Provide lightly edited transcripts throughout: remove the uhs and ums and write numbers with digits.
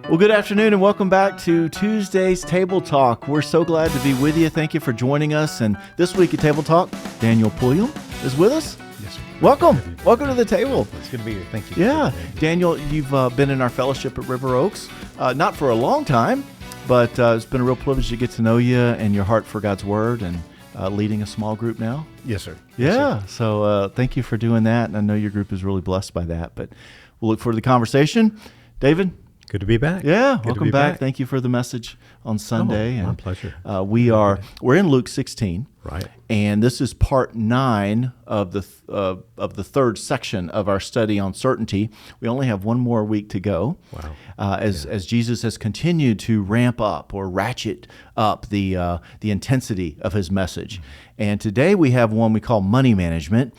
Well, good afternoon and welcome back to Tuesday's Table Talk. We're so glad to be with you. Thank you for joining us. And this week at Table Talk, Daniel Pulliam is with us. Yes, sir. Welcome. Welcome to the table. It's good to be here. Thank you. Yeah. Daniel, you've been in our fellowship at River Oaks, not for a long time, but it's been a real privilege to get to know you and your heart for God's Word and leading a small group now. Yes, sir. Yeah. Yes, sir. So thank you for doing that. And I know your group is really blessed by that, but we'll look forward to the conversation. David? Good to be back. Yeah, Good welcome back. Thank you for the message on Sunday. My pleasure. We're in Luke 16, Right. And this is part 9 of the third section of our study on certainty. We only have one more week to go. Wow. As Jesus has continued to ramp up or ratchet up the intensity of his message, and today we have one we call money management.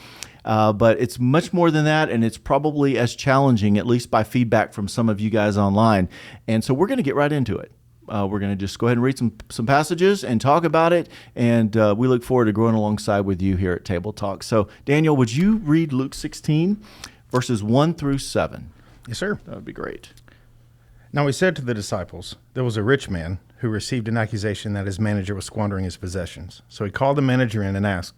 But it's much more than that, and it's probably as challenging, at least by feedback from some of you guys online. And so we're going to get right into it. We're going to just go ahead and read some passages and talk about it, and we look forward to growing alongside with you here at Table Talk. So, Daniel, would you read Luke 16, verses 1 through 7? Yes, sir. That would be great. Now he said to the disciples, there was a rich man who received an accusation that his manager was squandering his possessions. So he called the manager in and asked,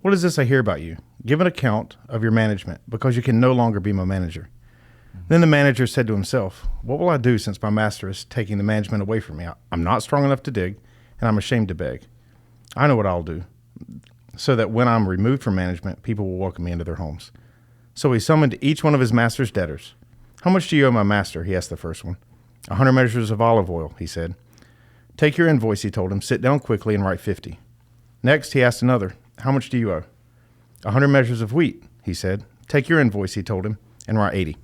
"What is this I hear about you? Give an account of your management, because you can no longer be my manager." Then the manager said to himself, "What will I do since my master is taking the management away from me? I'm not strong enough to dig, and I'm ashamed to beg. I know what I'll do, so that when I'm removed from management, people will welcome me into their homes." So he summoned each one of his master's debtors. "How much do you owe my master?" he asked the first one. 100 measures of olive oil, he said. "Take your invoice," he told him. "Sit down quickly and write 50. Next, he asked another, "How much do you owe?" 100 measures of wheat, he said. "Take your invoice," he told him, "and write 80.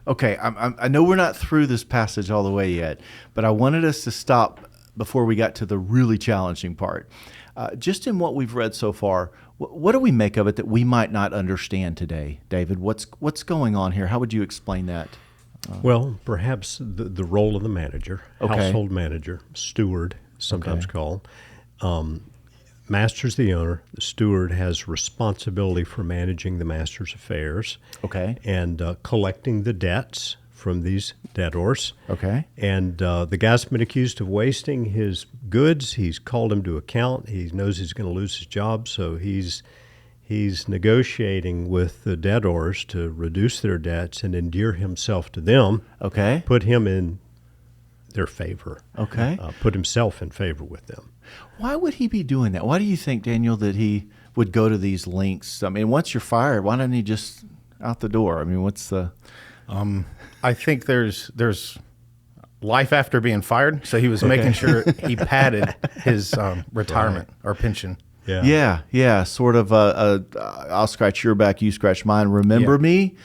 Okay, I know we're not through this passage all the way yet, but I wanted us to stop before we got to the really challenging part. Just in what we've read so far, what do we make of it that we might not understand today, David? What's going on here? How would you explain that? Well, perhaps the role of the manager, Okay. household manager, steward, sometimes called. Master's the owner. The steward has responsibility for managing the master's affairs. Okay. And collecting the debts from these debtors. Okay. And the guy's been accused of wasting his goods. He's called him to account. He knows he's going to lose his job, so he's negotiating with the debtors to reduce their debts and endear himself to them. Okay. Put him in their favor. Okay. Put himself in favor with them. Why would he be doing that? Why do you think, Daniel, that he would go to these lengths? I mean, once you're fired, why don't he just out the door? I mean, what's the... I think there's life after being fired, so he was making sure he padded his retirement or pension. Yeah. Sort of I'll scratch your back, you scratch mine. Remember me?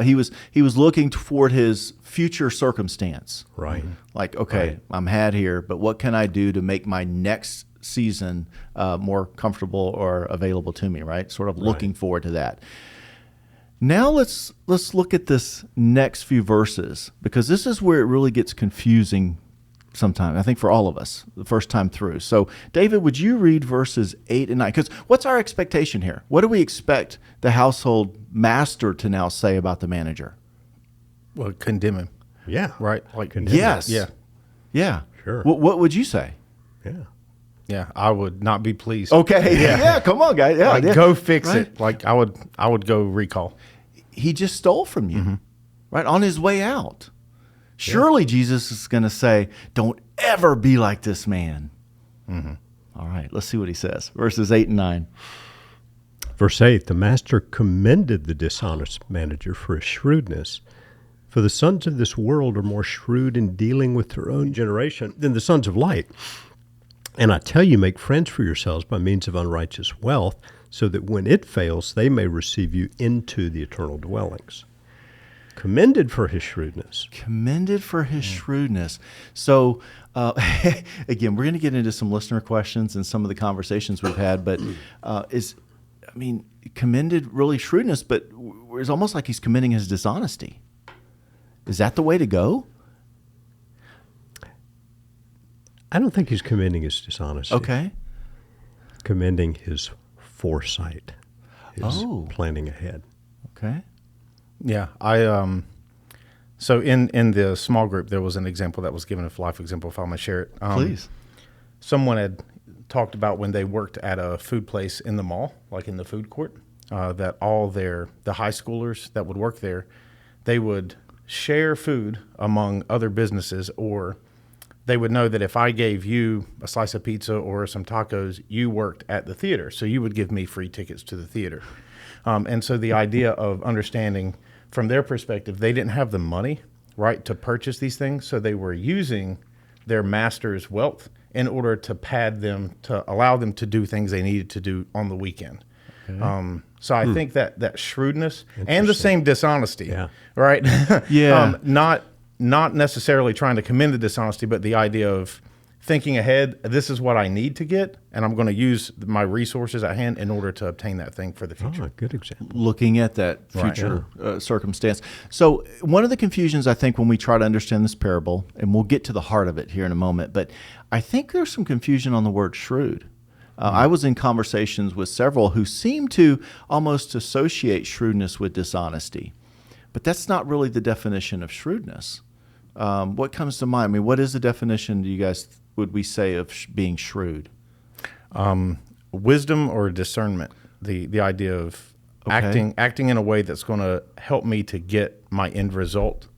He was looking toward his future circumstance. Right. Like, okay, Right. I'm had here, but what can I do to make my next season more comfortable or available to me? Right. Sort of looking forward to that. Now let's look at this next few verses, because this is where it really gets confusing sometimes, I think, for all of us the first time through. So, David, would you read verses 8 and 9? Because what's our expectation here? What do we expect the household master to now say about the manager? Well, condemn him. Yeah. Right? Like, Condemn him. Yes. Yeah. Sure. What would you say? Yeah. Yeah. I would not be pleased. Okay. Yeah. Come on, guys. Yeah. Like, yeah. go fix Right. it. Like, I would go recall. He just stole from you, right, on his way out. Surely Jesus is going to say, don't ever be like this man. All right, let's see what he says. Verses 8 and 9. Verse 8, the master commended the dishonest manager for his shrewdness. For the sons of this world are more shrewd in dealing with their own generation than the sons of light. And I tell you, make friends for yourselves by means of unrighteous wealth, so that when it fails, they may receive you into the eternal dwellings. Commended for his shrewdness. Commended for his shrewdness. So, again, we're going to get into some listener questions and some of the conversations we've had, but commended really shrewdness, but it's almost like he's commending his dishonesty. Is that the way to go? I don't think he's commending his dishonesty. Okay. Commending his foresight, his Oh. planning ahead. Okay. Yeah. So in the small group, there was an example that was given, a life example, if I'm going to share it. Please. Someone had talked about when they worked at a food place in the mall, like in the food court, that all the high schoolers that would work there, they would share food among other businesses, or they would know that if I gave you a slice of pizza or some tacos, you worked at the theater, so you would give me free tickets to the theater. And so the idea of understanding from their perspective, they didn't have the money, right, to purchase these things, so they were using their master's wealth in order to pad them, to allow them to do things they needed to do on the weekend. Okay. So I think that shrewdness and the same dishonesty, right? Yeah. Not necessarily trying to commend the dishonesty, but the idea of thinking ahead, this is what I need to get, and I'm going to use my resources at hand in order to obtain that thing for the future. Oh, good example. Looking at that future circumstance. So one of the confusions, I think, when we try to understand this parable, and we'll get to the heart of it here in a moment, but I think there's some confusion on the word shrewd. I was in conversations with several who seem to almost associate shrewdness with dishonesty, but that's not really the definition of shrewdness. What comes to mind? I mean, what is the definition, do you guys, would we say, of being shrewd? Wisdom or discernment. The idea of acting in a way that's going to help me to get my end result.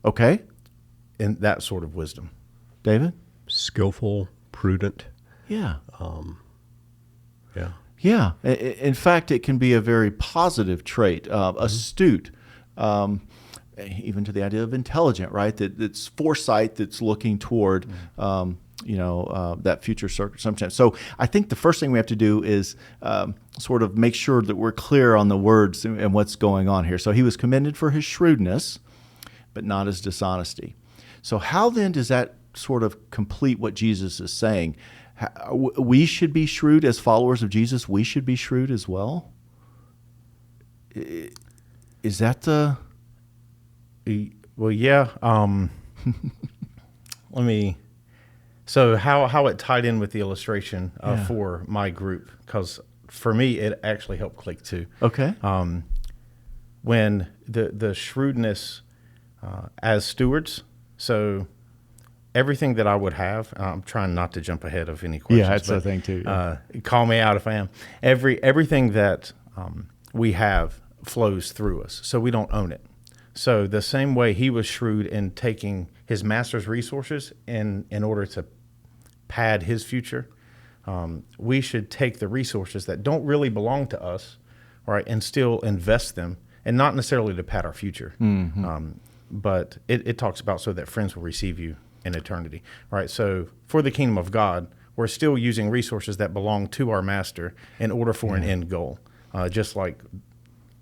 Okay. And that sort of wisdom. David? Skillful, prudent. Yeah. Yeah. Yeah. In fact, it can be a very positive trait, astute, even to the idea of intelligent, right? That's foresight, that's looking toward, that future circumstance. So I think the first thing we have to do is sort of make sure that we're clear on the words and what's going on here. So he was commended for his shrewdness, but not his dishonesty. So how then does that sort of complete what Jesus is saying? We should be shrewd as followers of Jesus. We should be shrewd as well. Is that the... Well, yeah. So how it tied in with the illustration for my group, because for me it actually helped click too. Okay. When the shrewdness as stewards, so everything that I would have, I'm trying not to jump ahead of any questions. Yeah, that's the thing too. Yeah. Call me out if I am. Everything that we have flows through us, so we don't own it. So the same way he was shrewd in taking his master's resources in order to pad his future, we should take the resources that don't really belong to us, right, and still invest them, and not necessarily to pad our future. Mm-hmm. But it talks about so that friends will receive you in eternity, right? So for the kingdom of God, we're still using resources that belong to our master in order for an end goal. Just like,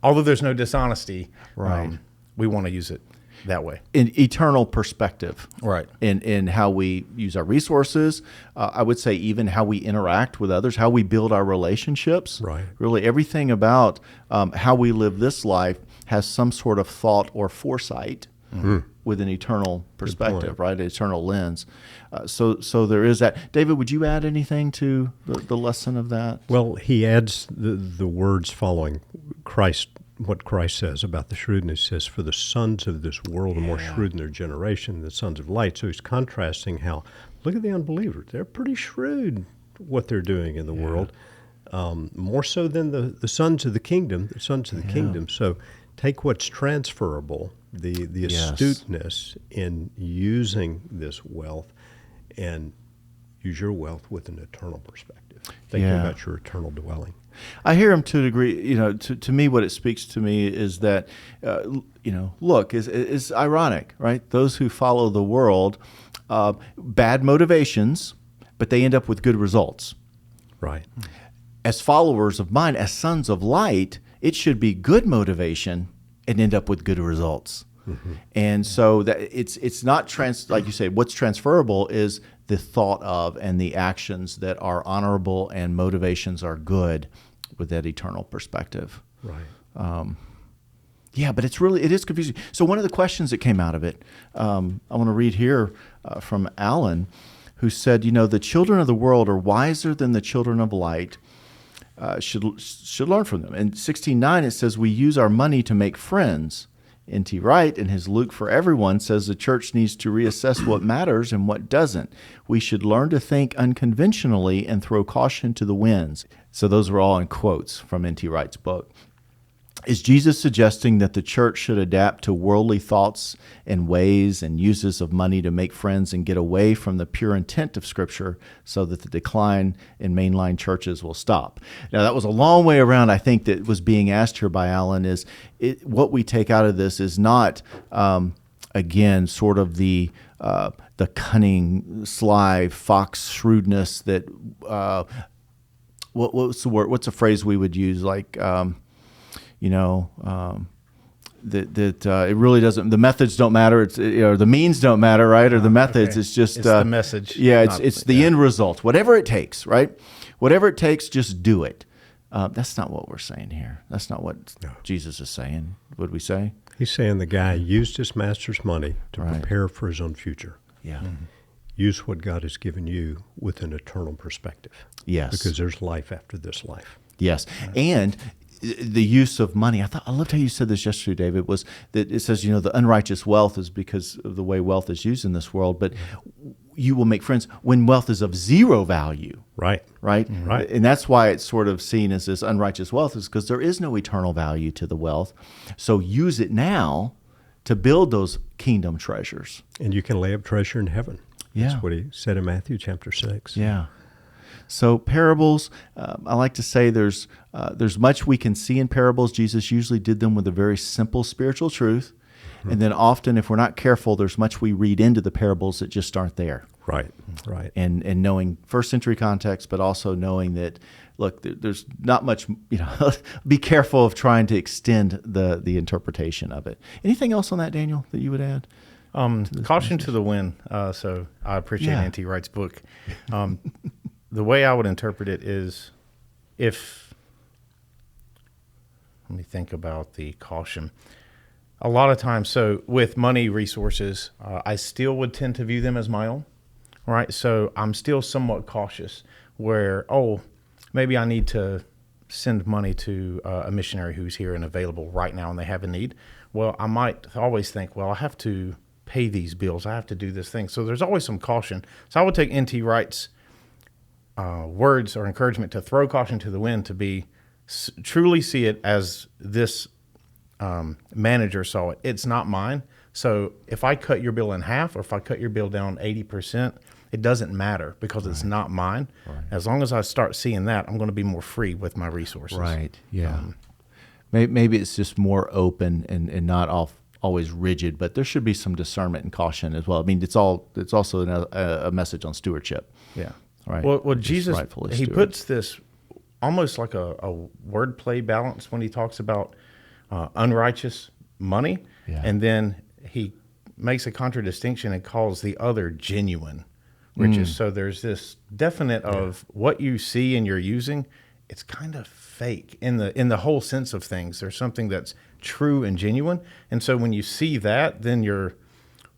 although there's no dishonesty, right. We want to use it that way. In eternal perspective. Right. In how we use our resources, I would say even how we interact with others, how we build our relationships. Right. Really everything about how we live this life has some sort of thought or foresight with an eternal perspective, right? An eternal lens. So there is that. David, would you add anything to the lesson of that? Well, he adds the words following Christ. What Christ says about the shrewdness, says, for the sons of this world are more shrewd in their generation than the sons of light. So he's contrasting how, look at the unbelievers. They're pretty shrewd what they're doing in the world, more so than the sons of the kingdom, So take what's transferable, the astuteness in using this wealth, and use your wealth with an eternal perspective, thinking about your eternal dwelling. I hear him to a degree. To me, what it speaks to me is that, look, is ironic, right? Those who follow the world, bad motivations, but they end up with good results. Right. As followers of mine, as sons of light, it should be good motivation and end up with good results. Mm-hmm. And so that it's not like you say, what's transferable is the thought of and the actions that are honorable and motivations are good with that eternal perspective. Right. But it is confusing. So one of the questions that came out of it, I want to read here from Alan, who said, the children of the world are wiser than the children of light, should learn from them. In 16:9, it says, we use our money to make friends. N.T. Wright, in his Luke for Everyone, says the church needs to reassess what matters and what doesn't. We should learn to think unconventionally and throw caution to the winds. So those were all in quotes from N.T. Wright's book. Is Jesus suggesting that the church should adapt to worldly thoughts and ways and uses of money to make friends and get away from the pure intent of Scripture so that the decline in mainline churches will stop? Now, that was a long way around, I think, that was being asked here by Alan, is what we take out of this is not, again, sort of the cunning, sly, fox shrewdness that, what's the word? What's a phrase we would use? Like, it really doesn't. The methods don't matter. It's the means don't matter, right? Or the methods. Okay. It's just it's the message. Yeah, it's the end result. Whatever it takes, right? Whatever it takes, just do it. That's not what we're saying here. That's not what Jesus is saying. Would we say? He's saying the guy used his master's money to Right. prepare for his own future. Yeah. Mm-hmm. Use what God has given you with an eternal perspective. Yes. Because there's life after this life. Yes, and the use of money. I loved how you said this yesterday, David, was that it says, the unrighteous wealth is because of the way wealth is used in this world, but you will make friends when wealth is of zero value. Right. Right? Right. And that's why it's sort of seen as this unrighteous wealth, is because there is no eternal value to the wealth. So use it now to build those kingdom treasures. And you can lay up treasure in heaven. Yeah. That's what he said in Matthew chapter 6. Yeah. So parables, I like to say there's much we can see in parables. Jesus usually did them with a very simple spiritual truth. Mm-hmm. And then often, if we're not careful, there's much we read into the parables that just aren't there. Right, right. And knowing first century context, but also knowing that, look, there's not much, be careful of trying to extend the interpretation of it. Anything else on that, Daniel, that you would add? Caution to the wind. So I appreciate Yeah. N.T. Wright's book. The way I would interpret it is let me think about the caution. A lot of times, so with money resources, I still would tend to view them as my own, right? So I'm still somewhat cautious where, maybe I need to send money to a missionary who's here and available right now and they have a need. Well, I might always think, I have to pay these bills. I have to do this thing. So there's always some caution. So I would take N.T. Wright's words or encouragement to throw caution to the wind, to be truly see it as this manager saw it. It's not mine. So if I cut your bill in half, or if I cut your bill down 80%, it doesn't matter because it's not mine. Right. As long as I start seeing that, I'm going to be more free with my resources. Right. Yeah. Maybe it's just more open and not always rigid, but there should be some discernment and caution as well. I mean, it's also a message on stewardship. Yeah. Right. Well, Jesus, he steward. puts this almost like a wordplay balance when he talks about unrighteous money, and then he makes a contradistinction and calls the other genuine riches. So there's this definite of what you see and you're using, it's kind of fake in the whole sense of things. There's something that's true and genuine, and so when you see that, then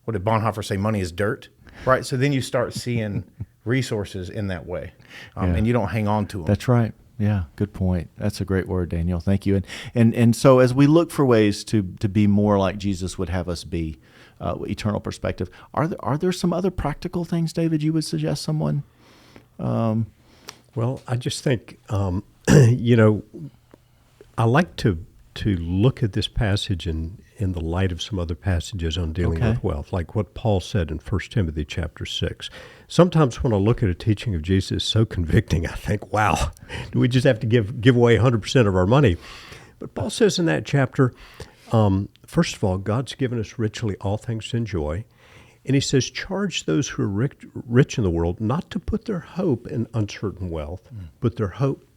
what did Bonhoeffer say? Money is dirt, right? So then you start seeing resources in that way, and you don't hang on to them. That's right. Yeah, good point. That's a great word, Daniel. Thank you. And so as we look for ways to be more like Jesus would have us be, eternal perspective, are there some other practical things, David, you would suggest someone? Well, I just think, I like to look at this passage in the light of some other passages on dealing with wealth, like what Paul said in 1 Timothy chapter 6. Sometimes when I look at a teaching of Jesus so convicting, I think, wow, do we just have to give away 100% of our money? But Paul says in that chapter, first of all, God's given us richly all things to enjoy. And he says, charge those who are rich in the world not to put their hope in uncertain wealth, but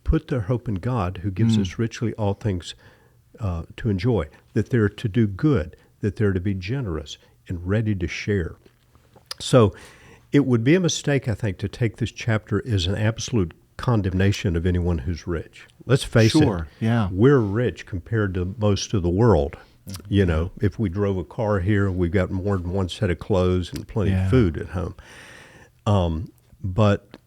put their hope in God, who gives us richly all things to enjoy, that they're to do good, that they're to be generous and ready to share. So it would be a mistake, I think, to take this chapter as an absolute condemnation of anyone who's rich. Let's face it, we're rich compared to most of the world. You know, if we drove a car here, we've got more than one set of clothes and plenty of food at home. But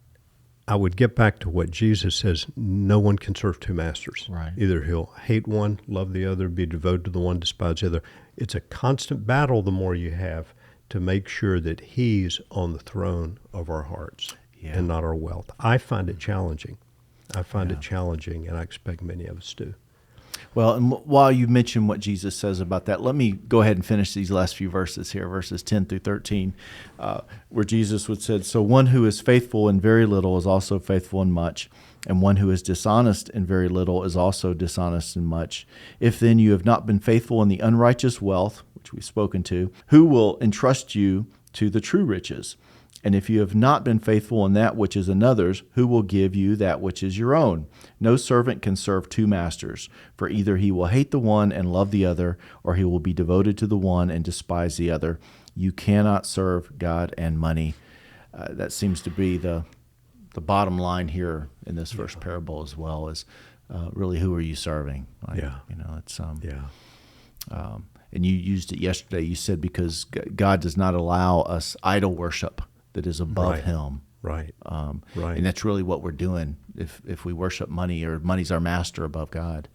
I would get back to what Jesus says, no one can serve two masters. Right. Either he'll hate one, love the other, be devoted to the one, despise the other. it's a constant battle the more you have to make sure that he's on the throne of our hearts and not our wealth. I find it challenging. And I expect many of us do. Well, and while you mention what Jesus says about that, let me go ahead and finish these last few verses here, verses 10 through 13, where Jesus would said, "So one who is faithful in very little is also faithful in much, and one who is dishonest in very little is also dishonest in much. If then you have not been faithful in the unrighteous wealth," which we've spoken to, "who will entrust you to the true riches? And if you have not been faithful in that which is another's, who will give you that which is your own? No servant can serve two masters, for either he will hate the one and love the other, or he will be devoted to the one and despise the other. You cannot serve God and money." That seems to be the bottom line here in this first parable as well, is really, who are you serving? Like, it's and you used it yesterday. You said because God does not allow us idol worship that is above Him. Right. And that's really what we're doing if we worship money, or money's our master above God.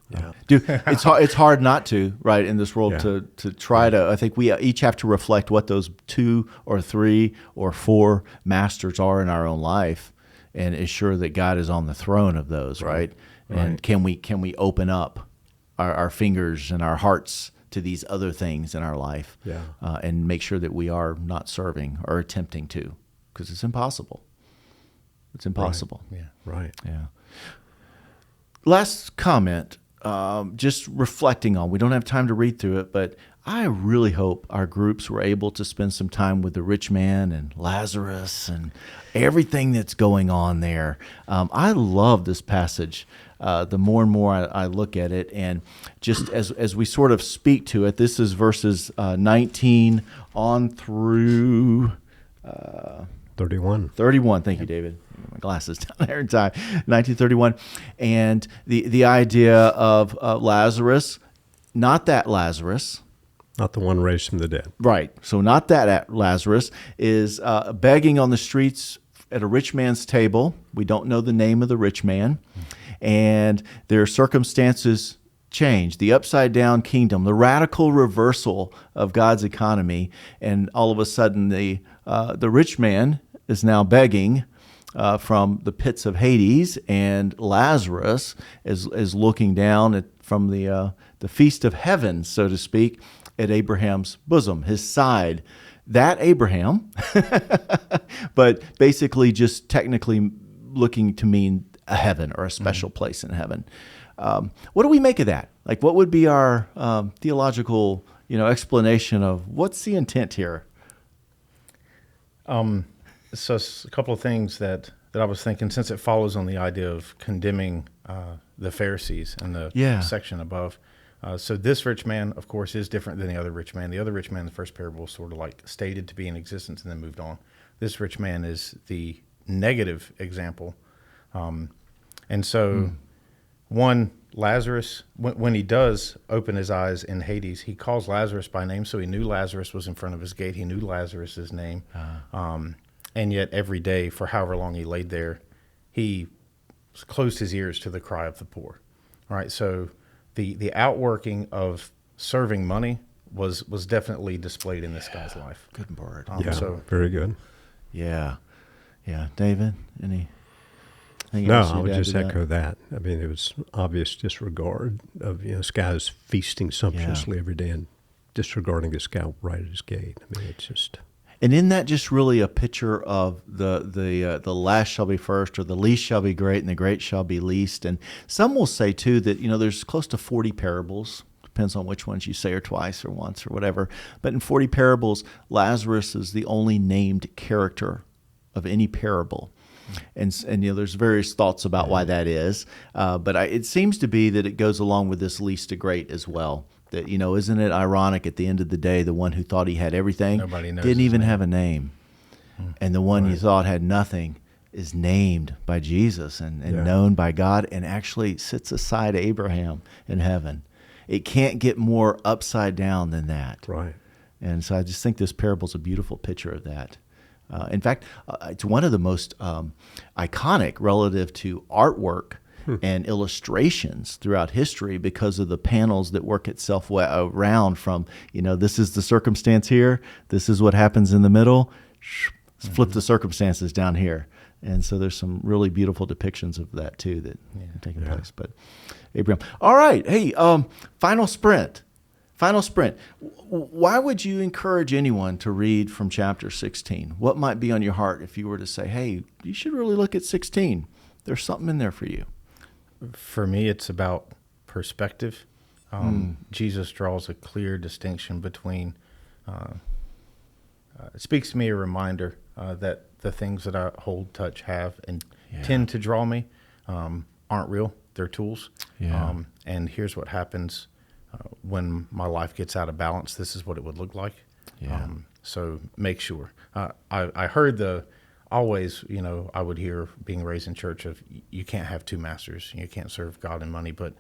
Yeah. It's hard not to, right, in this world to try to. I think we each have to reflect what those 2 or 3 or 4 masters are in our own life, and ensure that God is on the throne of those, right? And can we open up our fingers and our hearts to these other things in our life, and make sure that we are not serving or attempting to, because it's impossible. It's impossible. Right. Yeah. Last comment, just reflecting on, we don't have time to read through it, but I really hope our groups were able to spend some time with the rich man and Lazarus and everything that's going on there. I love this passage. The more and more I look at it, and just as we sort of speak to it, this is verses 19 on through 31. 31. Thank you, David. My glasses down there in time. 1931, and the idea of Lazarus, not that Lazarus. Not the one raised from the dead. Right. So not that Lazarus is begging on the streets at a rich man's table. We don't know the name of the rich man. And their circumstances change. The upside-down kingdom, the radical reversal of God's economy. And all of a sudden, the rich man is now begging from the pits of Hades, and Lazarus is looking down from the feast of heaven, so to speak, at Abraham's bosom, his side. That Abraham, but basically just technically looking to mean a heaven or a special place in heaven. What do we make of that? Like, what would be our theological, explanation of what's the intent here? So a couple of things that I was thinking, since it follows on the idea of condemning the Pharisees in the section above. So this rich man, of course, is different than the other rich man. The other rich man in the first parable sort of like stated to be in existence and then moved on. This rich man is the negative example. And so one, Lazarus, when he does open his eyes in Hades, he calls Lazarus by name. So he knew Lazarus was in front of his gate. He knew Lazarus's name. And yet every day, for however long he laid there, he closed his ears to the cry of the poor. All right, so the outworking of serving money was definitely displayed in this guy's life. Good word. So very good. Yeah. David, anything No, else I would you'd add just to that? echo that. I mean, it was obvious disregard of, this guy's feasting sumptuously every day and disregarding this guy right at his gate. I mean, it's just... And isn't that just really a picture of the last shall be first, or the least shall be great, and the great shall be least? And some will say, too, that, there's close to 40 parables. Depends on which ones you say, or twice or once or whatever. But in 40 parables, Lazarus is the only named character of any parable. And there's various thoughts about why that is. But it seems to be that it goes along with this least to great as well. That, isn't it ironic, at the end of the day, the one who thought he had everything Nobody knows didn't his even name. have a name. And the one you thought had nothing is named by Jesus and known by God, and actually sits aside Abraham in heaven. It can't get more upside down than that. Right. And so I just think this parable is a beautiful picture of that. In fact, it's one of the most iconic relative to artwork and illustrations throughout history because of the panels that work itself around from, this is the circumstance here, this is what happens in the middle, flip the circumstances down here. And so there's some really beautiful depictions of that too that are taking place. But Abraham, all right, hey, final sprint. Why would you encourage anyone to read from chapter 16? What might be on your heart if you were to say, hey, you should really look at 16? There's something in there for you. For me, it's about perspective. Jesus draws a clear distinction between, it speaks to me a reminder that the things that I hold, touch, have, and tend to draw me aren't real. They're tools. Yeah. And here's what happens when my life gets out of balance. This is what it would look like. Yeah. So make sure. I heard always, I would hear being raised in church of you can't have two masters. You can't serve God and money. But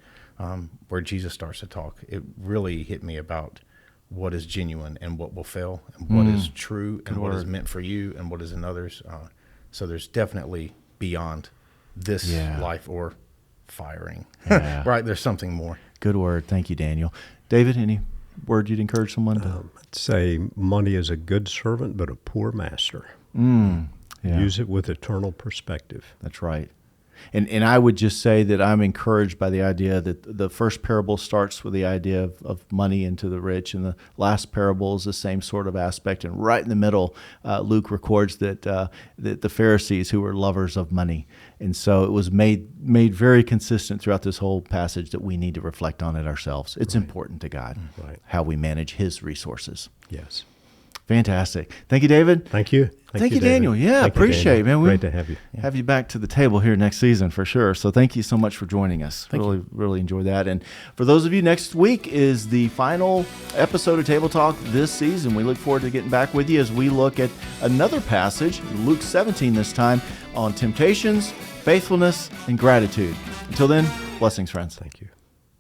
where Jesus starts to talk, it really hit me about what is genuine and what will fail, and what is true and what is meant for you and what is in others. So there's definitely beyond this life or firing. Right? There's something more. Good word. Thank you, Daniel. David, any word you'd encourage someone to? I'd say money is a good servant, but a poor master. Use it with eternal perspective. That's right. And I would just say that I'm encouraged by the idea that the first parable starts with the idea of money into the rich, and the last parable is the same sort of aspect. And right in the middle, Luke records that the Pharisees, who were lovers of money. And so it was made very consistent throughout this whole passage that we need to reflect on it ourselves. It's important to God, how we manage His resources. Yes. Fantastic. Thank you, David. Thank you. Thank you, Daniel. Yeah, Thank you, appreciate it, man. Great to have you. Have you back to the table here next season for sure. So thank you so much for joining us. Thank you. Really enjoy that. And for those of you, next week is the final episode of Table Talk this season. We look forward to getting back with you as we look at another passage, Luke 17 this time, on temptations, faithfulness, and gratitude. Until then, blessings, friends. Thank you.